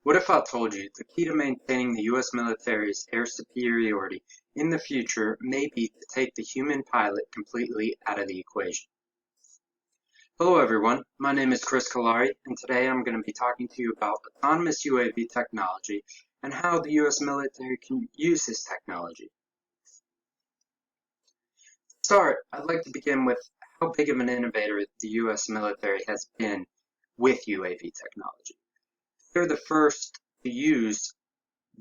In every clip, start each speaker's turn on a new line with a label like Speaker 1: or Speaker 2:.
Speaker 1: What if I told you the key to maintaining the U.S. military's air superiority in the future may be to take the human pilot completely out of the equation? Hello everyone, my name is Chris Kalari, and today I'm going to be talking to you about autonomous UAV technology and how the U.S. military can use this technology. To start, I'd like to begin with how big of an innovator the U.S. military has been with UAV technology. They're the first to use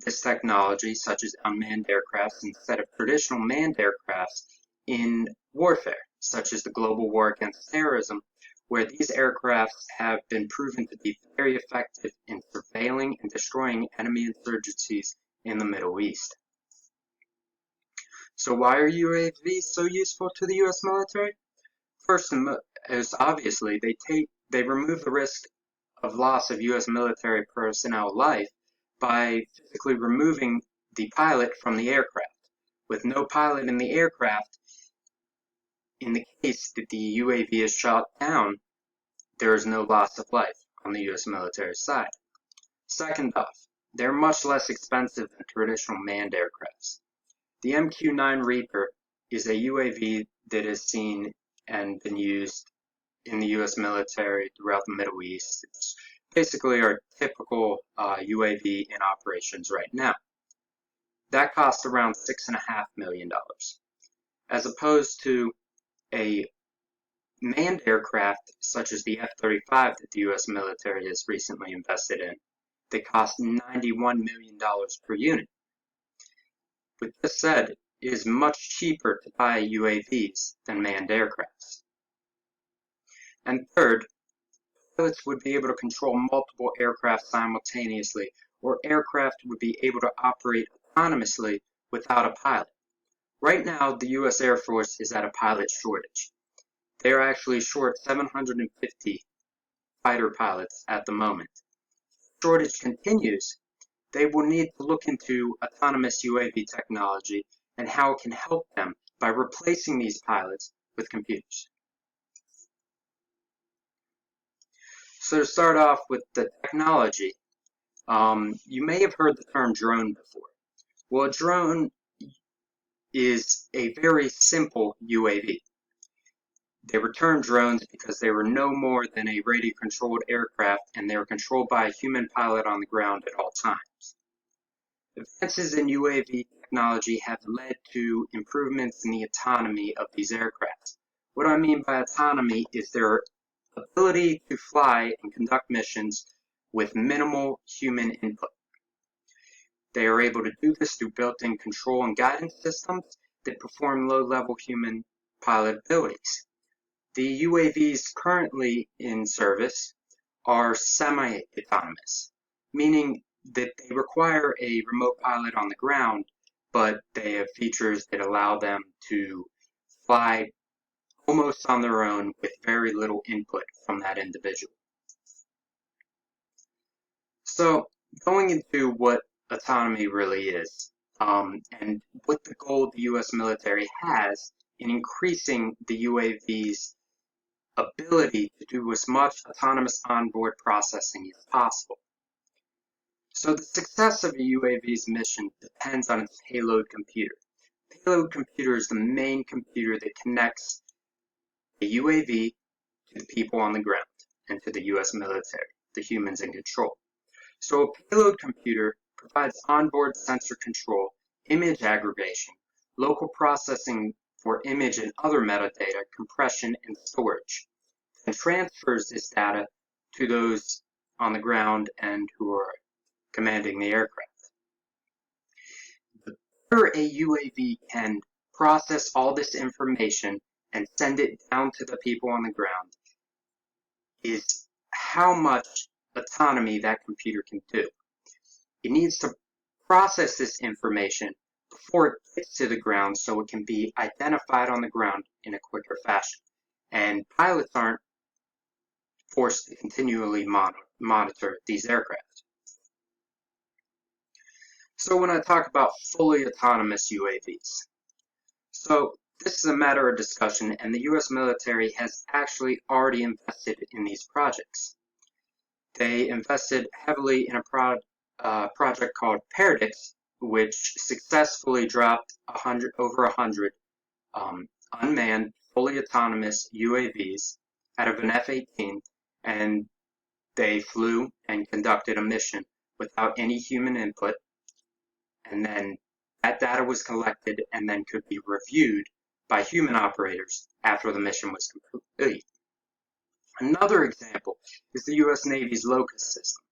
Speaker 1: this technology, such as unmanned aircrafts, instead of traditional manned aircrafts in warfare, such as the global war against terrorism, where these aircrafts have been proven to be very effective in surveilling and destroying enemy insurgencies in the Middle East. So why are UAVs so useful to the U.S. military? First, as obviously, they remove the risk of loss of U.S. military personnel life by physically removing the pilot from the aircraft. With no pilot in the aircraft, in the case that the UAV is shot down, there is no loss of life on the U.S. military side. Second off, they're much less expensive than traditional manned aircrafts. The MQ-9 Reaper is a UAV that is seen and been used in the U.S. military throughout the Middle East. It's basically our typical UAV in operations right now. That costs around $6.5 million, as opposed to a manned aircraft such as the F-35 that the U.S. military has recently invested in that cost $91 million per unit. With this said, it is much cheaper to buy UAVs than manned aircrafts. And third, pilots would be able to control multiple aircraft simultaneously, or aircraft would be able to operate autonomously without a pilot. Right now, the U.S. Air Force is at a pilot shortage. They are actually short 750 fighter pilots at the moment. If the shortage continues, they will need to look into autonomous UAV technology and how it can help them by replacing these pilots with computers. So to start off with the technology, you may have heard the term drone before. Well, a drone is a very simple UAV. They were termed drones because they were no more than a radio-controlled aircraft, and they were controlled by a human pilot on the ground at all times. Advances in UAV technology have led to improvements in the autonomy of these aircraft. What I mean by autonomy is their ability to fly and conduct missions with minimal human input. They are able to do this through built-in control and guidance systems that perform low-level human pilot abilities. The UAVs currently in service are semi-autonomous, meaning that they require a remote pilot on the ground, but they have features that allow them to fly almost on their own with very little input from that individual. So, going into what autonomy really is, and what the goal the U.S. military has in increasing the UAV's ability to do as much autonomous onboard processing as possible. So the success of a UAV's mission depends on its payload computer. The payload computer is the main computer that connects the UAV to the people on the ground and to the U.S. military, the humans in control. So a payload computer provides onboard sensor control, image aggregation, local processing for image and other metadata, compression, and storage, and transfers this data to those on the ground and who are commanding the aircraft. The better a UAV can process all this information and send it down to the people on the ground is how much autonomy that computer can do. It needs to process this information before it gets to the ground so it can be identified on the ground in a quicker fashion. And pilots aren't forced to continually monitor these aircraft. So when I talk about fully autonomous UAVs, so this is a matter of discussion, and the U.S. military has actually already invested in these projects. They invested heavily in a project called Paradix, which successfully dropped over 100 unmanned, fully autonomous UAVs out of an F-18, and they flew and conducted a mission without any human input, and then that data was collected and then could be reviewed by human operators after the mission was complete. Another example is the U.S. Navy's LOCUST system,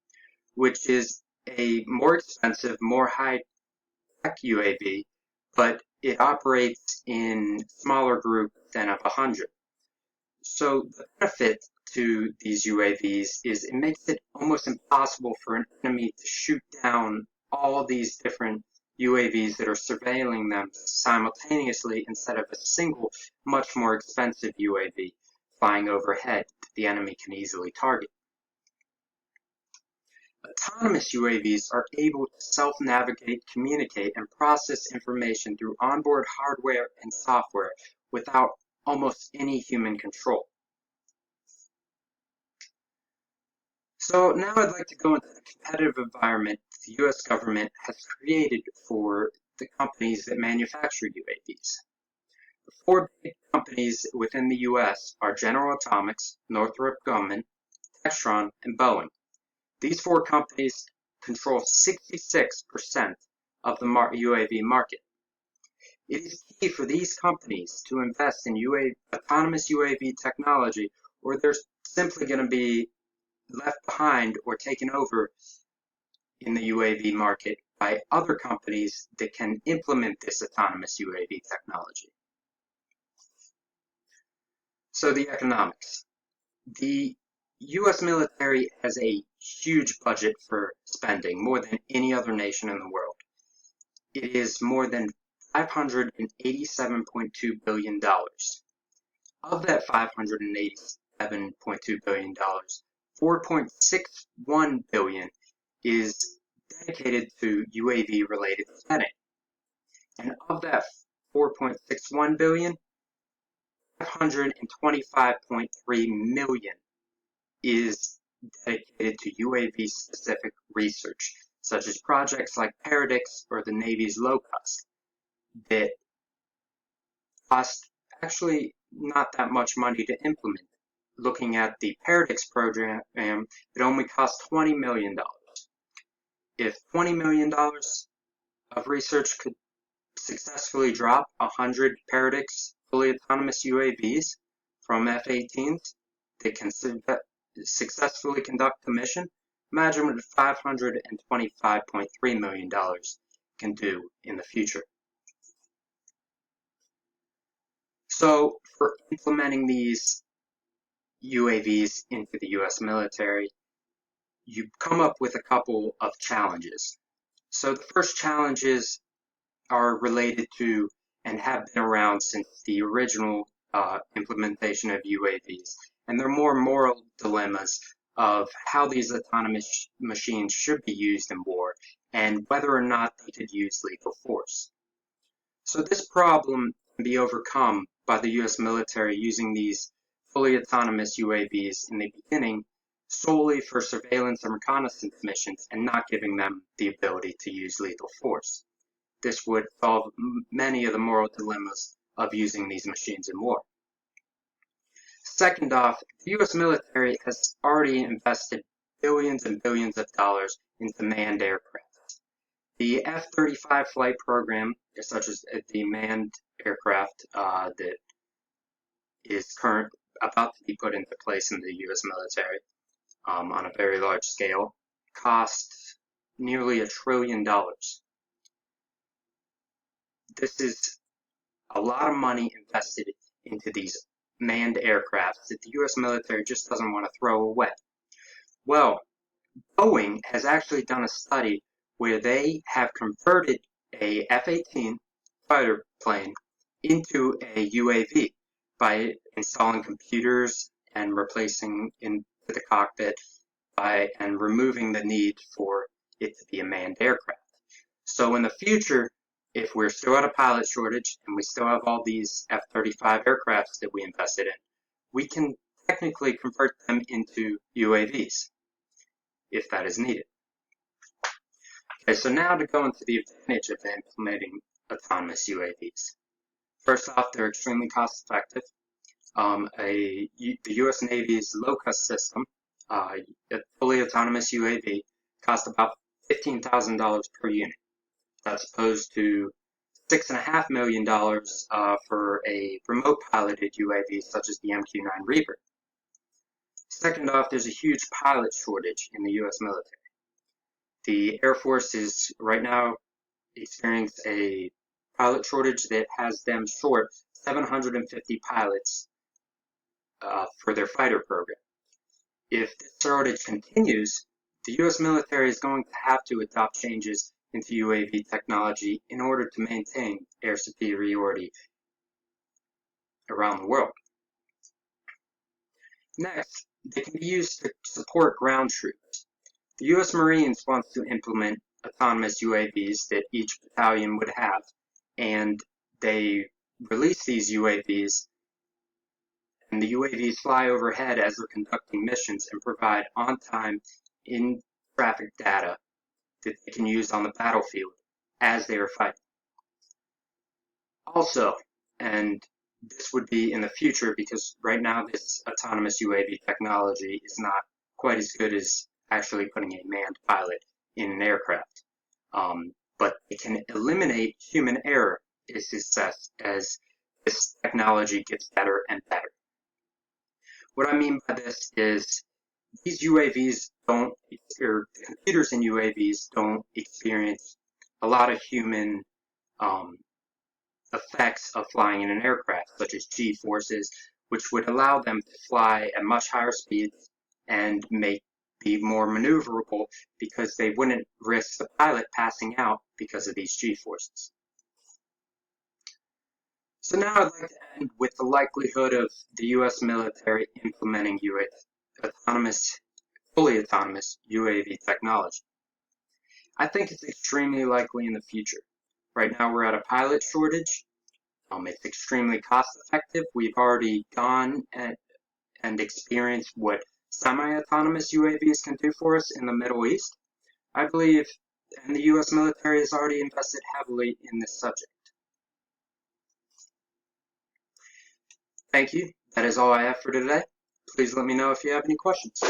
Speaker 1: which is a more expensive, more high-tech UAV, but it operates in smaller groups than of 100. So the benefit to these UAVs is it makes it almost impossible for an enemy to shoot down all these different UAVs that are surveilling them simultaneously instead of a single, much more expensive UAV flying overhead that the enemy can easily target. Autonomous UAVs are able to self-navigate, communicate, and process information through onboard hardware and software without almost any human control. So now I'd like to go into the competitive environment the U.S. government has created for the companies that manufacture UAVs. The four big companies within the U.S. are General Atomics, Northrop Grumman, Textron, and Boeing. These four companies control 66% of the UAV market. It is key for these companies to invest in autonomous UAV technology, or they're simply going to be left behind or taken over in the UAV market by other companies that can implement this autonomous UAV technology. So the economics. The U.S. military has a huge budget for spending, more than any other nation in the world. It is more than $587.2 billion. Of that $587.2 billion, $4.61 billion is dedicated to UAV-related spending. And of that $4.61 billion, $525.3 million is dedicated to UAV-specific research, such as projects like Paradix or the Navy's LOCUST, that cost actually not that much money to implement. Looking at the Paradix program, it only cost $20 million. If $20 million of research could successfully drop 100 Paradix fully autonomous UAVs from F-18s that can successfully conduct the mission, imagine what $525.3 million can do in the future. So for implementing these UAVs into the U.S. military, you come up with a couple of challenges. So the first challenges are related to and have been around since the original implementation of UAVs, and they're more moral dilemmas of how these autonomous machines should be used in war and whether or not they could use lethal force. So this problem can be overcome by the U.S. military using these fully autonomous UAVs in the beginning solely for surveillance and reconnaissance missions and not giving them the ability to use lethal force. This would solve many of the moral dilemmas of using these machines in war. Second off, the U.S. military has already invested billions and billions of dollars into manned aircraft. The F-35 flight program, such as the manned aircraft that is about to be put into place in the U.S. military on a very large scale, costs nearly $1 trillion. This is a lot of money invested into these manned aircraft that the U.S. military just doesn't want to throw away. Well, Boeing has actually done a study where they have converted a F-18 fighter plane into a UAV by installing computers and replacing into the cockpit and removing the need for it to be a manned aircraft. So in the future, if we're still at a pilot shortage and we still have all these F-35 aircrafts that we invested in, we can technically convert them into UAVs if that is needed. Okay, so now to go into the advantage of implementing autonomous UAVs. First off, they're extremely cost effective. The U.S. Navy's LOCUST system, a fully autonomous UAV, costs about $15,000 per unit. That's opposed to $6.5 million for a remote piloted UAV such as the MQ-9 Reaper. Second off, there's a huge pilot shortage in the U.S. military. The Air Force is right now experiencing a pilot shortage that has them short 750 pilots for their fighter program. If this shortage continues, the U.S. military is going to have to adopt changes into UAV technology in order to maintain air superiority around the world. Next, they can be used to support ground troops. The U.S. Marines wants to implement autonomous UAVs that each battalion would have, and they release these UAVs, and the UAVs fly overhead as they're conducting missions and provide on-time, in-traffic data that they can use on the battlefield as they are fighting. Also, and this would be in the future because right now this autonomous UAV technology is not quite as good as actually putting a manned pilot in an aircraft. But it can eliminate human error as this technology gets better and better. What I mean by this is these UAVs don't, or the computers in UAVs don't experience a lot of human effects of flying in an aircraft, such as G-forces, which would allow them to fly at much higher speeds and be more maneuverable because they wouldn't risk the pilot passing out because of these G-forces. So now I'd like to end with the likelihood of the U.S. military implementing fully autonomous UAV technology. I think it's extremely likely in the future. Right now we're at a pilot shortage. It's extremely cost effective. We've already gone and experienced what semi-autonomous UAVs can do for us in the Middle East. I believe, and the U.S. military has already invested heavily in this subject. Thank you. That is all I have for today. Please let me know if you have any questions.